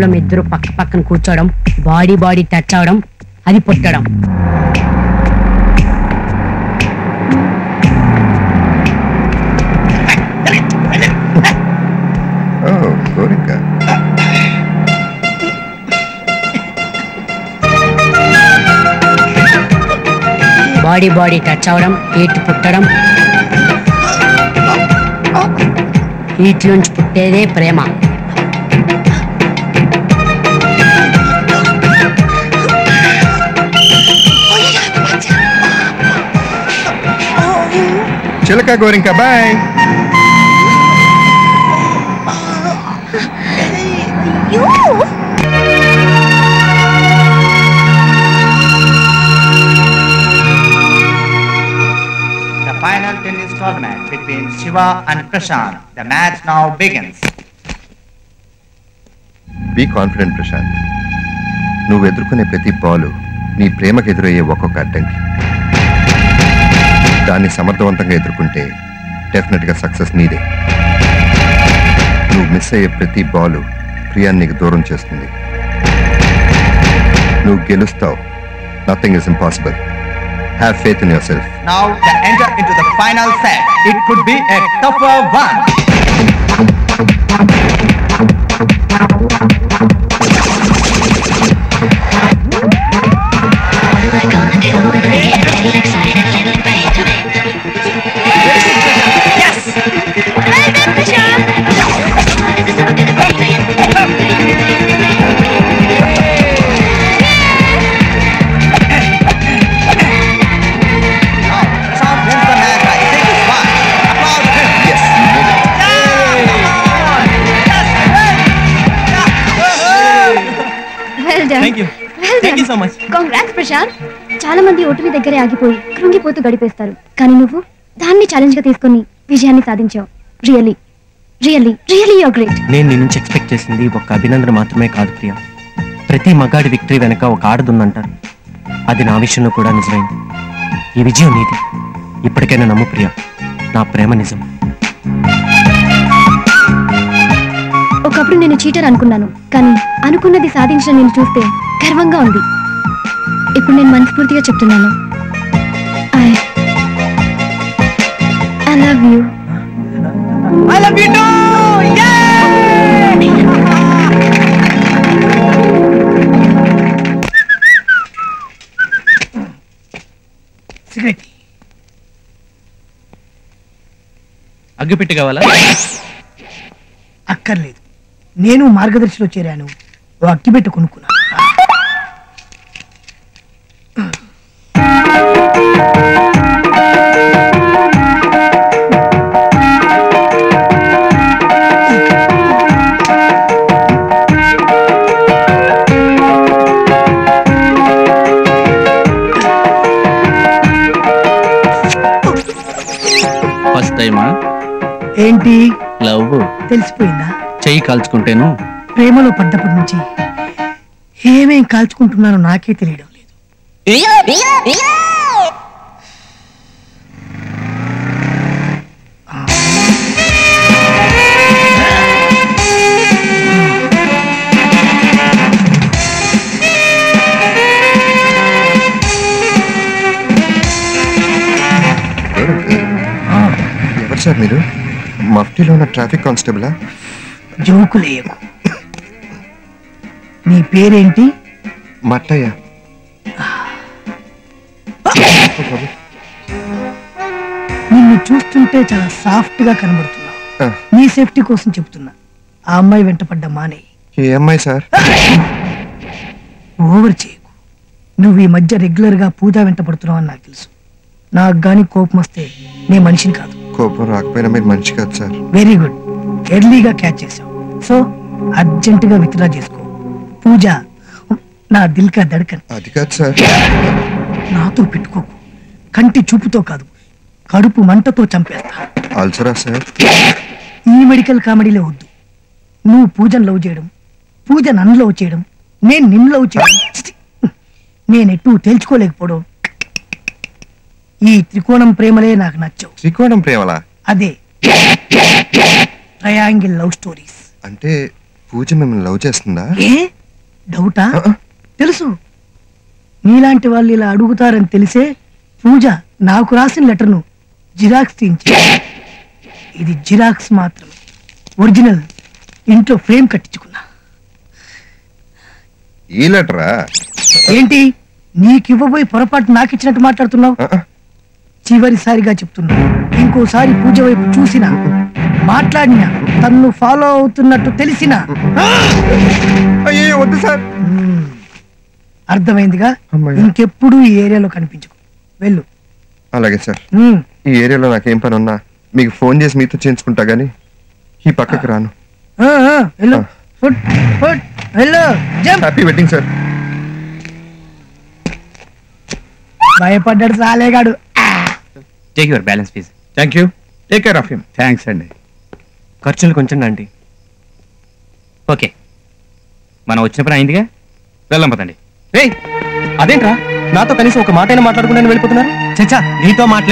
లో మీ ఇద్దరు పక్క పక్కన కూర్చోవడం, బాడీ టచ్ అవడం, అది పుట్టడం. బాడీ టచ్ అవడం, హీట్ పుట్టడం, హీట్ నుంచి పుట్టేదే ప్రేమ. చిలక గోరింక bye. Final tennis tournament between Shiva and Prashant. The match now begins. Be confident, Prashant. నువ్వు ఎదుర్కొనే ప్రతి బాలు నీ ప్రేమకు ఎదురయ్యే ఒక్కొక్క అడ్డంకి. దాన్ని సమర్థవంతంగా ఎదుర్కొంటే డెఫినెట్గా సక్సెస్ నీదే. నువ్వు మిస్ అయ్యే ప్రతి బాలు ప్రియాన్ని నీకు దూరం చేస్తుంది. నువ్వు గెలుస్తావు. Nothing is impossible. Have faith in yourself. Now they enter into the final set. It could be a tougher one. Yes! Well done, Prashant! So much. Congrats Prashant. చాలా మంది ఓటమి దగ్గరే ఆగిపోయి కృంగిపోతూ గడిపేస్తారు, కానీ నువ్వు దాన్ని ఛాలెంజ్ గా తీసుకుని విజయాన్ని సాధించావు. Really really really you're great. నేను నీ నుంచి ఎక్స్పెక్ట్ చేసింది ఒక అభినందన మాత్రమే కాదు ప్రియా. ప్రతి మగాడి విక్టరీ వెనక ఒక ఆడదుందంటారు. అది నా విషయంలో కూడా నిజమైంది. ఈ విజయం నీది. ఇప్పటికైనా నమ్ము ప్రియా, నా ప్రేమ నిజం. ఒకప్పుడు నేను చీటర్ అనుకున్నాను, కానీ అనుకున్నది సాధించిన నేను చూస్తే గర్వంగా ఉంది. ఇప్పుడు నేను మనస్ఫూర్తిగా చెప్తున్నాను, I love you. I love you too. Cigarette అగ్గిపెట్టి కావాలా? అక్కర్లేదు. నేను మార్గదర్శిలో చేరాను, ఓ అగ్గిపెట్టి కొనుక్కున్నాను. ఏంటి లవ్ తెలిసిపోయిందా? చెయ్యి కాల్చుకుంటేను. ప్రేమలో పడ్డప్పటి నుంచి ఏమేం కాల్చుకుంటున్నానో నాకే తెలియడం లేదు. ఎవరు సార్ మీరు? మఫ్టీలో ఉన్న ట్రాఫిక్ కానిస్టేబులా? జోకులేయకు. నీ పేరేంటి? మట్టయ్య. నిన్ను చూస్తుంటే చాలా సాఫ్ట్ గా కనబడుతున్నావు. నీ సేఫ్టీ కోసం చెప్తున్నా, ఆ అమ్మాయి వెంటపడ్డ మానే. ఏ అమ్మాయి సార్? ఓవర్ చేయకు. నువ్వు ఈ మధ్య రెగ్యులర్ గా పూజ వెంటపడుతున్నావు అని నాకు తెలుసు. నాకు గాని కోపం వస్తే నే మనిషిని కాదు. కోపం రాకపోయినా మీరు మనిషి కాదు సార్. వెరీ గుడ్, ఎర్లీగా క్యాచ్ చేసావు. సో అర్జెంటుగా విత్డ్రా చేసుకో. పూజ నా దిల్ కా ధడ్కన్. అది కాదు సార్. నాతో పెట్టుకోకు. కంటి చూపుతో కాదు, కడుపు మంటతో చంపేస్తా. అల్సరా సార్? ఈ మెడికల్ కామెడీలో వద్దు. నువ్వు పూజను లవ్ చేయడం, పూజ నన్ను లవ్ చేయడం, నేను నిన్ను లవ్ చేయడం, నేనెట్టూ తేల్చుకోలేకపోవడం, ఈ త్రికోణం ప్రేమలే నాకు నచ్చవు. త్రికోణం ప్రేమలా? అదే ట్రయాంగిల్ లవ్ స్టోరీస్. అంటే పూజ మిమ్మల్ని లవ్ చేస్తుందా? ఏ డౌటా? ఆ, ఆ. తెలుసు. నీలాంటి వాళ్ళు ఇలా అడుగుతారని తెలిసే పూజ నాకు రాసిన లెటర్ను జిరాక్స్ తీయించి, ఇది జిరాక్స్ మాత్రం, ఒరిజినల్ ఇంట్లో ఫ్రేమ్ కట్టించుకున్నా. ఈ లెటరా? ఏంటి నీకివ్వబోయి పొరపాటు నాకిచ్చినట్టు మాట్లాడుతున్నావు? ఆ, ఆ. చివరిసారిగా చెప్తున్నా, ఇంకోసారి పూజ వైపు చూసినా మాట్లాడినా తన్ను ఫాలో అవుతున్నట్టు తెలిసినా అయ్యో వద్దు సార్. అర్థమైందిగా? అమ్మయ్య. ఇంకెప్పుడు ఈ ఏరియాలో కనిపించుకో. వెళ్ళు. అలాగే సార్. ఉమ్. ఈ ఏరియాలో నాకేం పని ఉన్నా మీకు ఫోన్ చేసి మీతో చేయించుకుంటా గానీ ఈ పక్కకి రాను. వెళ్ళు. ఆ. ఫుట్ ఫుట్ వెళ్ళు. జంప్. Happy wedding sir. భయపడ్డాడు సాలేగాడు. Take your balance please. Thank you. Take care of him. Thanks అండి. ఖర్చులు కొంచెం ఆంటీ. ఓకే, మనం వచ్చిన పని అయిందిగా, వెళ్దాం పదండి. రేయ్, అదేంట్రా నాతో కనీసం ఒక మాట అయినా మాట్లాడకుండా వెళ్ళిపోతున్నారు? చచ్చా, నీతో మాట్లాడి